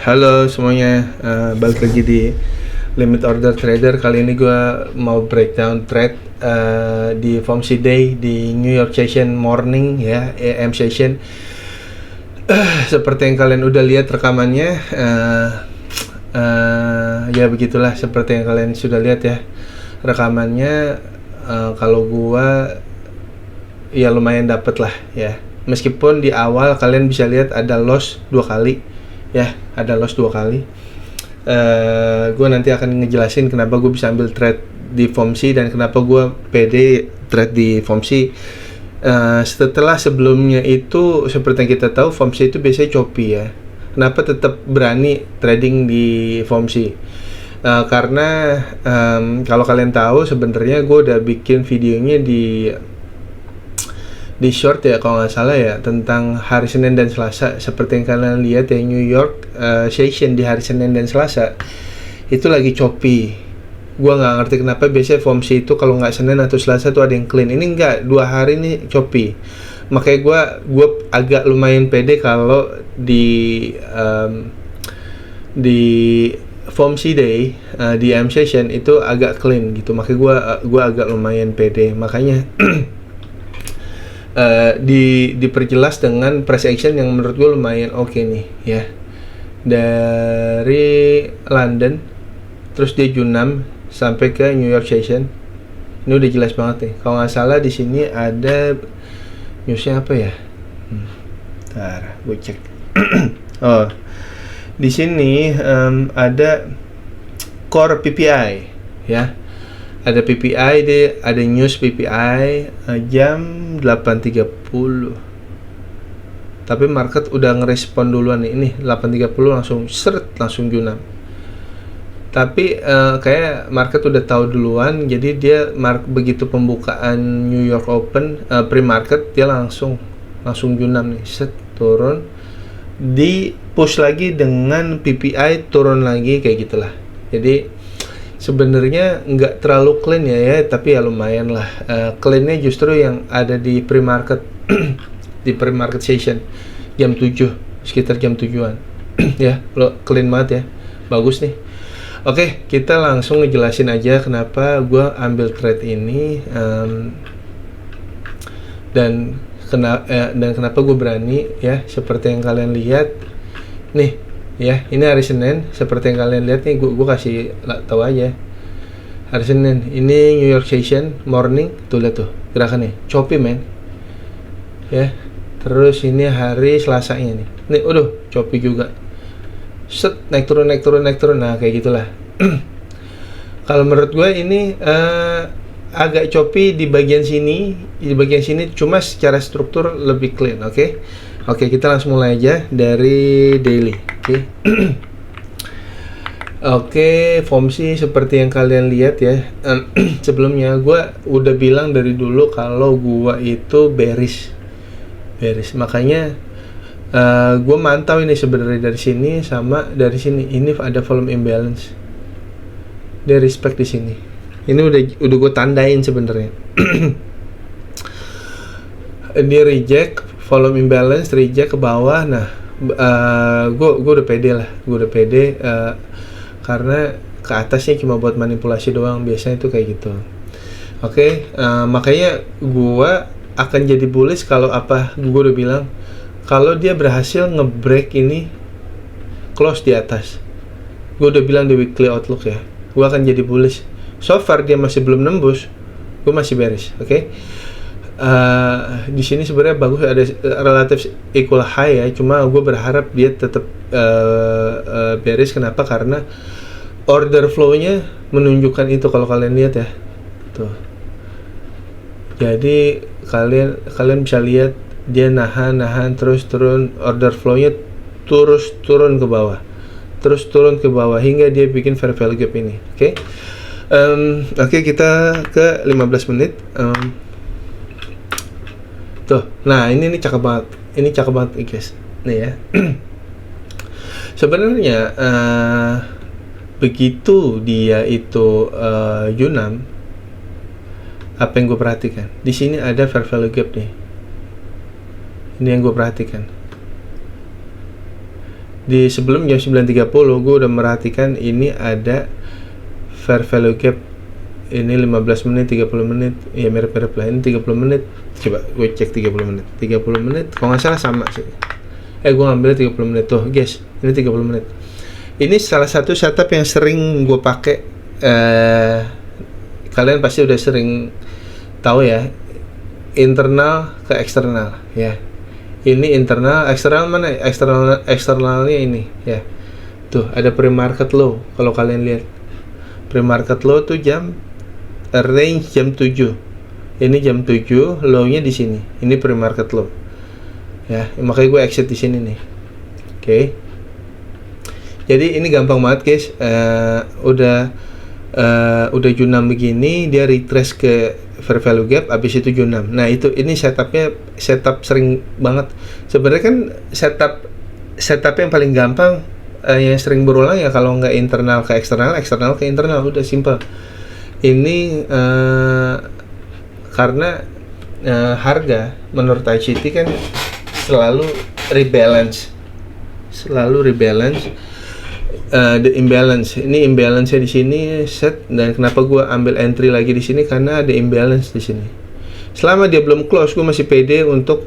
Halo semuanya, balik lagi di Limit Order Trader. Kali ini gue mau breakdown trade di FOMC Day di New York Session Morning ya, AM Session. Seperti yang kalian udah lihat rekamannya, ya begitulah seperti yang kalian sudah lihat ya rekamannya. Kalau gue ya lumayan dapet lah ya, meskipun di awal kalian bisa lihat ada loss 2 kali ya, ada loss 2 kali. Gue nanti akan ngejelasin kenapa gue bisa ambil trade di FOMC dan kenapa gue pede trade di FOMC. Setelah sebelumnya itu seperti yang kita tahu FOMC itu biasanya choppy ya. Kenapa tetap berani trading di FOMC? Karena kalau kalian tahu sebenarnya gue udah bikin videonya di short ya kalau nggak salah ya, tentang hari Senin dan Selasa. Seperti yang kalian lihat ya, New York Session di hari Senin dan Selasa itu lagi choppy. Gua nggak ngerti kenapa biasanya FOMC itu kalau nggak Senin atau Selasa tuh ada yang clean. Ini nggak, 2 hari ini choppy. Makanya gua agak lumayan pede kalau di FOMC Day di AM Session itu agak clean gitu. Makanya gua agak lumayan pede. Makanya diperjelas dengan price action yang menurut gue lumayan oke nih ya, dari London terus dia Junam sampai ke New York Session. Ini udah jelas banget nih. Kalau nggak salah di sini ada newsnya apa ya? Ntar gue cek. Oh, di sini ada core PPI ya. Ada PPI, ada news PPI jam 8.30. Tapi market udah ngerespon duluan nih. Ini 8.30 langsung Junam. Tapi kayak market udah tahu duluan, jadi dia begitu pembukaan New York Open pre-market dia langsung Junam nih. Turun, di push lagi dengan PPI turun lagi kayak gitulah. Jadi sebenarnya nggak terlalu clean ya, tapi ya lumayan lah. Cleannya justru yang ada di pre-market di pre-market session jam 7, sekitar jam 7-an ya, lo clean banget ya, bagus nih. Oke, kita langsung ngejelasin aja kenapa gue ambil trade ini dan kenapa gue berani ya, seperti yang kalian lihat nih. Ya, ini hari Senin seperti yang kalian lihat nih, gue kasih tahu aja. Hari Senin ini New York Session Morning, tuh lihat tuh gerakannya choppy men. Ya. Terus ini hari Selasanya nih. Nih, choppy juga. Set, naik turun. Nah, kayak gitulah. Kalau menurut gue ini agak choppy di bagian sini, cuma secara struktur lebih clean, oke? Oke, kita langsung mulai aja dari daily. Oke, FOMC seperti yang kalian lihat ya. Sebelumnya gue udah bilang dari dulu kalau gue itu bearish. Makanya gue mantau ini sebenarnya dari sini sama dari sini. Ini ada volume imbalance. Dia respect di sini. Ini udah gue tandain sebenarnya. Dia reject, volume imbalance, reject ke bawah. Nah, gue udah pede karena ke atasnya cuma buat manipulasi doang, biasanya itu kayak gitu. Oke, makanya gue akan jadi bullish kalau gue udah bilang kalau dia berhasil nge-break ini close di atas. Gue udah bilang di weekly outlook ya, gue akan jadi bullish. So far dia masih belum nembus, gue masih bearish. Oke. Di sini sebenarnya bagus, ada relatif equal high ya, cuma gue berharap dia tetap bearish. Kenapa? Karena order flow-nya menunjukkan itu, kalau kalian lihat ya tuh. Jadi kalian bisa lihat dia nahan terus turun, order flow-nya terus turun ke bawah hingga dia bikin fair value gap ini. Oke. Oke, kita ke 15 menit. Tuh, nah ini cakep banget guys. Nih ya. Sebenarnya begitu dia itu Junam, apa yang gue perhatikan di sini ada fair value gap nih. Ini yang gue perhatikan. Di sebelum jam 9.30 gue udah merhatikan ini ada fair value gap. Ini 15 menit, 30 menit, ya mirip-mirip lah. Ini 30 menit, coba gue cek 30 menit. 30 menit, kalau nggak salah sama sih. Gue ngambil 30 menit tuh, guys. Ini 30 menit. Ini salah satu setup yang sering gue pakai. Kalian pasti udah sering tahu ya, internal ke eksternal ya. Ini internal, eksternal mana? Eksternalnya ini ya. Tuh ada pre-market low. Kalau kalian lihat pre-market low tuh range jam 7. Ini jam 7, low-nya di sini. Ini pre-market low. Ya, makanya gue exit di sini nih. Oke. Jadi ini gampang banget guys. Udah Q6 begini, dia retrace ke fair value gap, habis itu Q6. Nah ini setup sering banget. Sebenarnya kan setup yang paling gampang, yang sering berulang ya kalau nggak internal ke eksternal, eksternal ke internal, udah simple. Ini karena harga menurut ICT kan selalu rebalance. The imbalance. Ini imbalance di sini set, dan kenapa gue ambil entry lagi di sini karena ada imbalance di sini. Selama dia belum close, gue masih pede untuk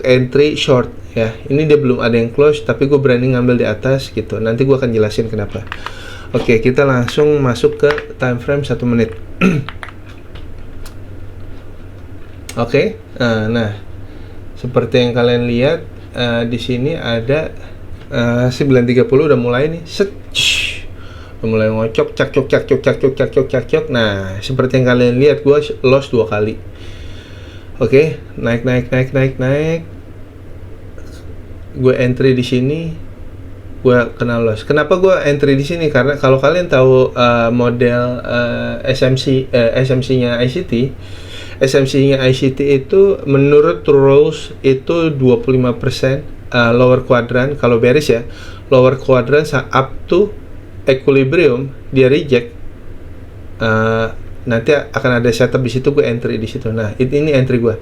entry short ya. Ini dia belum ada yang close, tapi gue berani ngambil di atas gitu. Nanti gue akan jelasin kenapa. Oke, kita langsung masuk ke time frame 1 menit. Oke, nah seperti yang kalian lihat di sini ada 9.30 udah mulai nih, set, udah mulai ngocok, cak. Nah, seperti yang kalian lihat, gue loss 2 kali. Oke, naik. Gue entry di sini, gue kena loss. Kenapa gue entry di sini? Karena kalau kalian tahu model SMC-nya ICT, SMC-nya ICT itu menurut rules itu 25%. Lower quadrant kalau bearish ya, lower quadrant up to equilibrium dia reject, nanti akan ada setup di situ, gue entry di situ. Nah ini entry gue,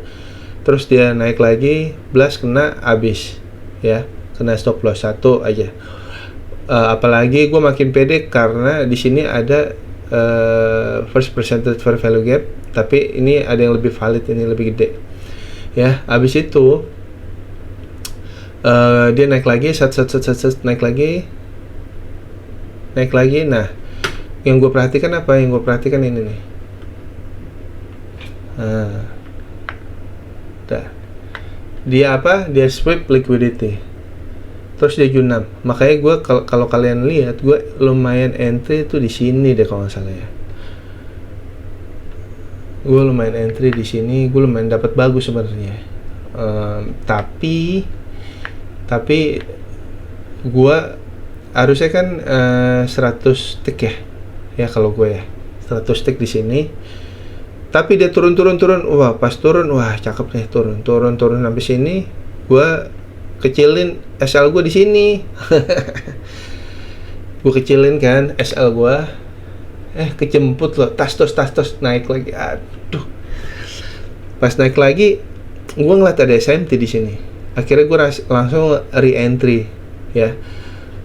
terus dia naik lagi, blast kena habis ya, kena stop loss 1 aja. Apalagi gue makin pede karena di sini ada first percentage fair value gap, tapi ini ada yang lebih valid, ini lebih gede ya. Habis itu dia naik lagi, naik lagi. Nah, yang gue perhatikan apa? Yang gue perhatikan ini nih. Dia apa? Dia sweep liquidity. Terus dia Q6. Makanya gue kalau kalian lihat, gue lumayan entry itu di sini deh kalau nggak salah ya. Gue lumayan entry di sini, gue lumayan dapat bagus sebenarnya. Tapi gue harusnya kan 100 tick ya kalau gue ya 100 tick di sini, tapi dia turun. Wah, pas turun, wah cakep nih, turun sampai sini. Gue kecilin SL gue di sini. Gue kecilin kan SL gue, kejemput loh, tas naik lagi. Aduh, pas naik lagi gue ngeliat ada SMT di sini. Akhirnya gue langsung re-entry ya.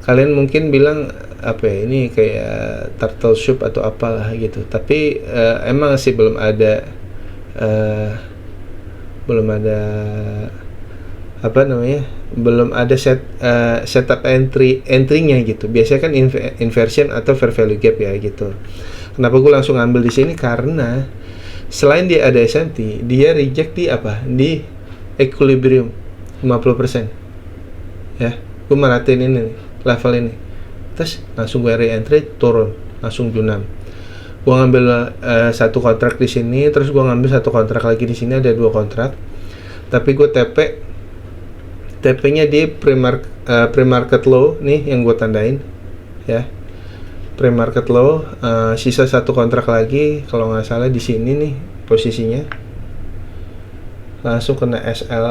Kalian mungkin bilang apa ya, ini kayak turtle soup atau apalah gitu, tapi emang sih belum ada apa namanya, belum ada setup entry-nya gitu. Biasanya kan inversion atau fair value gap ya gitu. Kenapa gue langsung ambil di sini? Karena selain dia ada SMT, dia reject di equilibrium 50% ya. Gue merhatiin ini nih, level ini, terus langsung gue re-entry, turun langsung Q6. Gue ngambil satu kontrak di sini, terus gue ngambil satu kontrak lagi di sini, ada 2 kontrak. Tapi gue TP-nya di pre-market low nih yang gue tandain ya, pre-market low. Sisa satu kontrak lagi kalau nggak salah di sini nih posisinya. Langsung kena SL,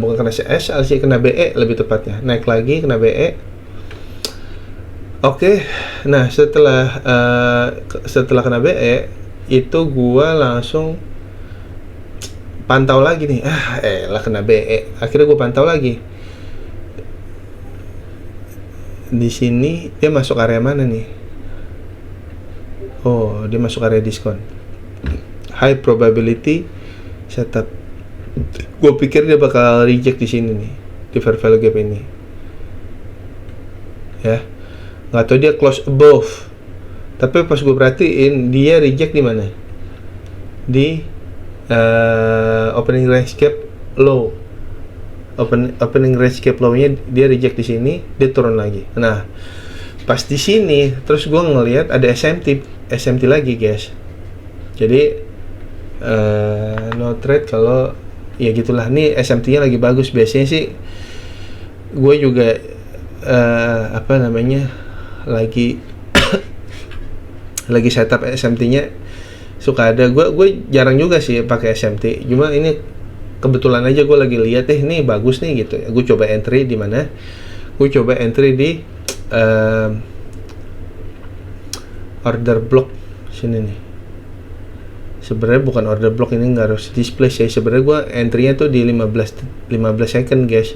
bukan kena SL sih, kena BE lebih tepatnya. Naik lagi kena BE. Oke, nah setelah kena BE itu gua langsung pantau lagi nih. Kena BE. Akhirnya gua pantau lagi. di sini dia masuk area mana nih? Oh, dia masuk area diskon. High probability setup. Gue pikir dia bakal reject di sini nih, di fair value gap ini. Ya, nggak tahu dia close above. Tapi pas gue perhatiin dia reject di mana? Di opening range gap low. Opening range gap low-nya dia reject di sini, dia turun lagi. Nah, pas di sini terus gue ngelihat ada SMT lagi, guys. Jadi no trade kalau ya gitulah. Nih SMT-nya lagi bagus. Biasanya sih gue juga lagi lagi setup SMT-nya suka ada. Gue jarang juga sih pakai SMT. Cuma ini kebetulan aja gue lagi lihat nih bagus nih gitu. Gue coba entry di mana? Gue coba entry di order block sini nih. Sebenarnya bukan order block, ini nggak harus display sih. Sebenarnya gue entry-nya tuh di 15 second, guys.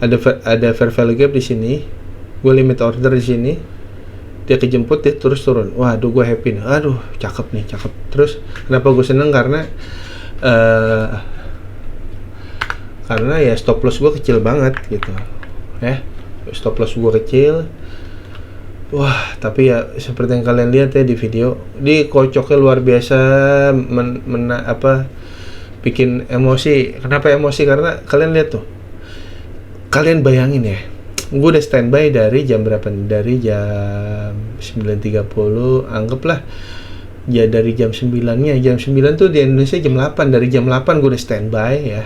Ada fair value gap di sini. Gue limit order di sini. Dia kejemput dia terus turun. Waduh, gue happy nih. Aduh, cakep nih, cakep. Terus kenapa gue seneng? Karena ya stop loss gue kecil banget gitu. Stop loss gue kecil. Wah, tapi ya seperti yang kalian lihat ya di video, di kocoknya luar biasa, bikin emosi. Kenapa emosi? Karena kalian lihat tuh, kalian bayangin ya, gue udah standby dari jam berapa nih? Dari jam 9.30, anggaplah ya dari jam 9-nya. Jam 9 tuh di Indonesia jam 8. Dari jam 8 gue udah standby ya.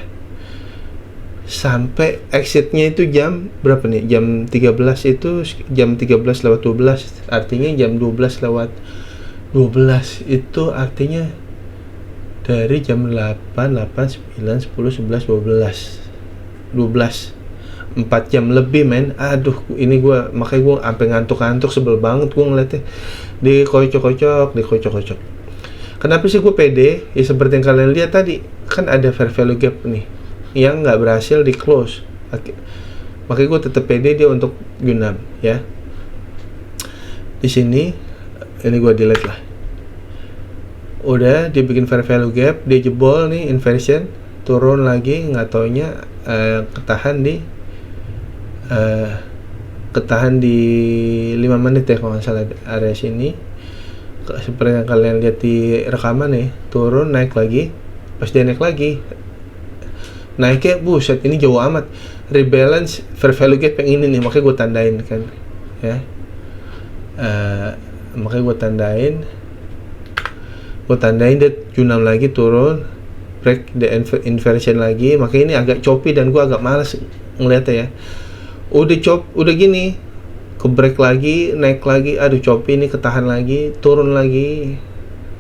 Sampai exitnya itu jam berapa nih? Jam 13 itu jam 13 lewat 12. Artinya jam 12 lewat 12 itu artinya dari jam 8, 9, 10, 11, 12 4 jam lebih, men. Aduh, ini makanya gue sampai ngantuk-ngantuk, sebel banget gue ngeliatnya. Dikocok-kocok. Kenapa sih gue pede? Ya seperti yang kalian lihat tadi, kan ada fair value gap nih yang nggak berhasil di close. Makanya gue tetap pede dia untuk Yunam ya. Di sini ini gue delete lah. Udah dibikin fair value gap, dia jebol nih inversion, turun lagi, nggak taunya ketahan di 5 menit ya kalau nggak salah area sini. Seperti yang kalian lihat di rekaman nih, turun naik lagi. Pas dia naik lagi, naiknya buset, ini jauh amat. Rebalance fair value gap yang ini nih, makanya gue tandain kan ya. Makanya gue tandain dia Q6 lagi turun, break the inversion lagi. Makanya ini agak choppy dan gue agak malas ngeliatnya ya. Udah gini, ke break lagi, naik lagi, aduh choppy, ini ketahan lagi, turun lagi.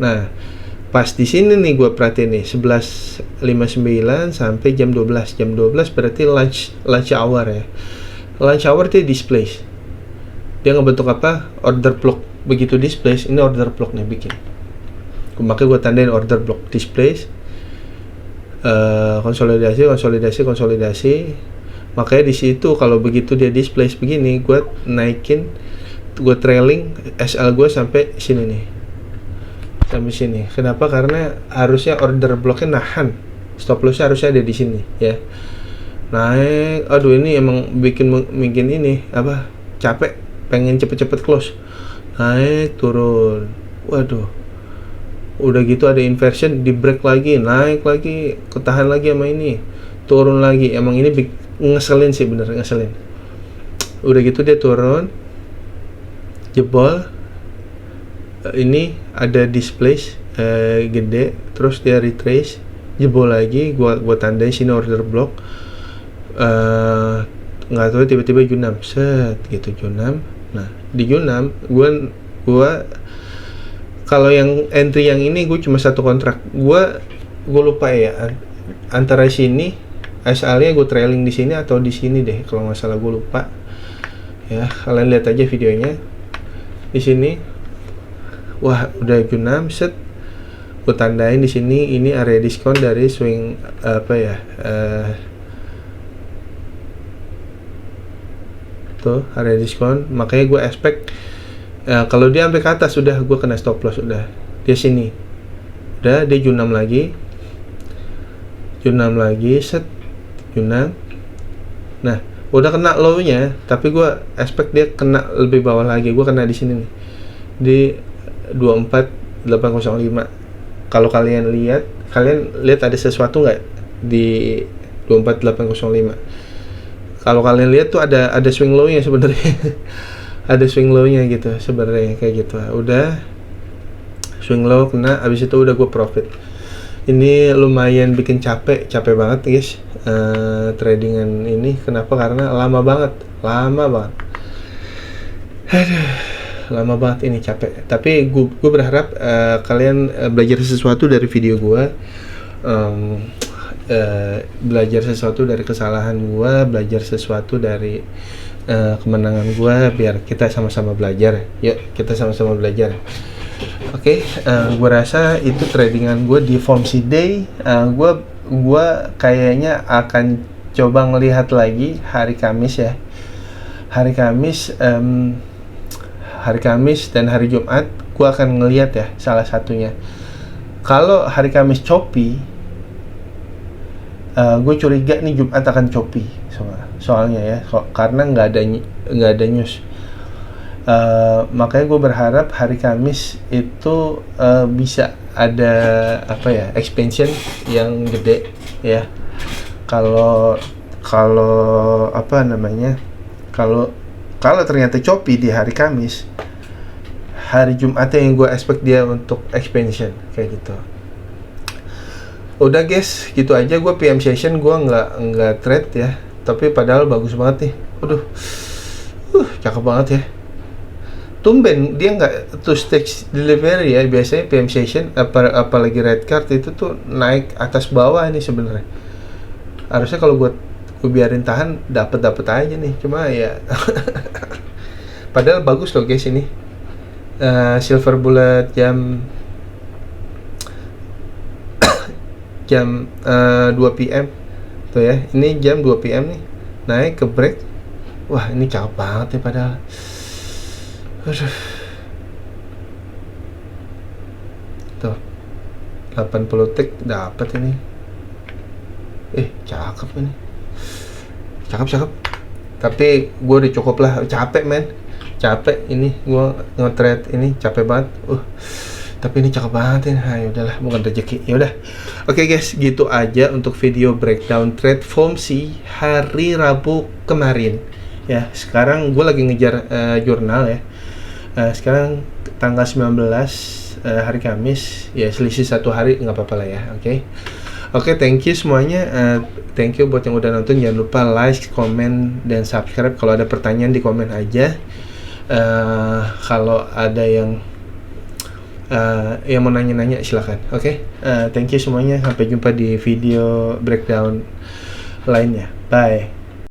Nah, pas di sini nih gue perhatiin nih 11.59 sampai jam 12. Jam 12 berarti lunch hour ya. Lunch hour dia displace. Dia ngebentuk apa? Order block. Begitu displace, ini order block nih bikin. Makanya gue tandain order block displace. Konsolidasi. Makanya di situ kalau begitu dia displace begini, gue naikin, gue trailing SL gue sampai sini nih. Sampai sini. Kenapa? Karena harusnya order blocknya nahan, stop lossnya harusnya ada di sini ya. Naik, aduh ini emang bikin ini apa? Capek, pengen cepet-cepet close. Naik, turun. Waduh. Udah gitu ada inversion, di break lagi, naik lagi, ketahan lagi sama ini, turun lagi. Emang ini ngeselin sih, bener ngeselin. Udah gitu dia turun, jebol. Ini ada displace gede, terus dia retrace, jebol lagi. Gua tandain sini order block. Nggak tahu tiba-tiba Q6 set gitu, Q6. Nah di Q6 gua kalau yang entry yang ini gue cuma satu kontrak. Gue lupa ya antara sini SL-nya gue trailing di sini atau di sini deh kalau nggak salah, gue lupa ya. Kalian lihat aja videonya di sini. Wah, udah Q6 set. Gue tandain di sini, ini area diskon dari swing tuh area diskon, makanya gue expect kalau dia sampai ke atas udah gue kena stop loss. Udah dia sini, udah dia J6 lagi, set J6. Nah udah kena low nya, tapi gue expect dia kena lebih bawah lagi. Gue kena di sini nih, di 24805. Kalau kalian lihat ada sesuatu nggak di 24805? Kalau kalian lihat tuh ada swing low nya sebenarnya. Ada swing low nya gitu sebenarnya, kayak gitu. Udah swing low kena, abis itu udah gue profit. Ini lumayan bikin capek banget guys, tradingan ini. Kenapa? Karena lama banget. Aduh, lama banget ini, capek. Tapi gue berharap kalian belajar sesuatu dari video gue, belajar sesuatu dari kesalahan gue, belajar sesuatu dari kemenangan gue, biar kita sama-sama belajar. Yuk kita sama-sama belajar. Oke, gue rasa itu tradingan gue di FOMC Day. Gue kayaknya akan coba ngelihat lagi hari Kamis ya. Hari Kamis dan hari Jumat gue akan ngelihat ya, salah satunya. Kalau hari Kamis choppy, gue curiga nih Jumat akan choppy soalnya ya, karena nggak ada news. Makanya gue berharap hari Kamis itu bisa ada expansion yang gede ya. Kalau ternyata choppy di hari Kamis, hari Jumatnya yang gue expect dia untuk expansion kayak gitu. Udah guys, gitu aja. Gue PM session gue nggak trade ya, tapi padahal bagus banget nih. Aduh, cakep banget ya. Tumben dia nggak two stage delivery ya. Biasanya PM session apalagi red card itu tuh naik atas bawah nih sebenarnya. Harusnya kalau gue biarin tahan dapat aja nih, cuma ya padahal bagus loh guys ini. Silver bullet jam 2 PM tuh ya. Ini jam 2 PM nih, naik ke break. Wah ini cakep banget ya padahal. Aduh. Tuh 80 tick dapat ini. Cakep ini. Cakep. Tapi gue udah cukup lah, capek ini gue nge-trade ini, capek banget. Tapi ini cakep banget ya. Udahlah, bukan rezeki. Ya udah. Oke guys, gitu aja untuk video breakdown trade FOMC hari Rabu kemarin. Ya, sekarang gue lagi ngejar jurnal ya. Sekarang tanggal 19 hari Kamis. Ya, selisih 1 hari nggak apa-apa lah ya. Oke, thank you semuanya. Thank you buat yang udah nonton. Jangan lupa like, comment, dan subscribe. Kalau ada pertanyaan di komen aja. Kalau ada yang mau nanya-nanya silakan. Thank you semuanya. Sampai jumpa di video breakdown lainnya. Bye.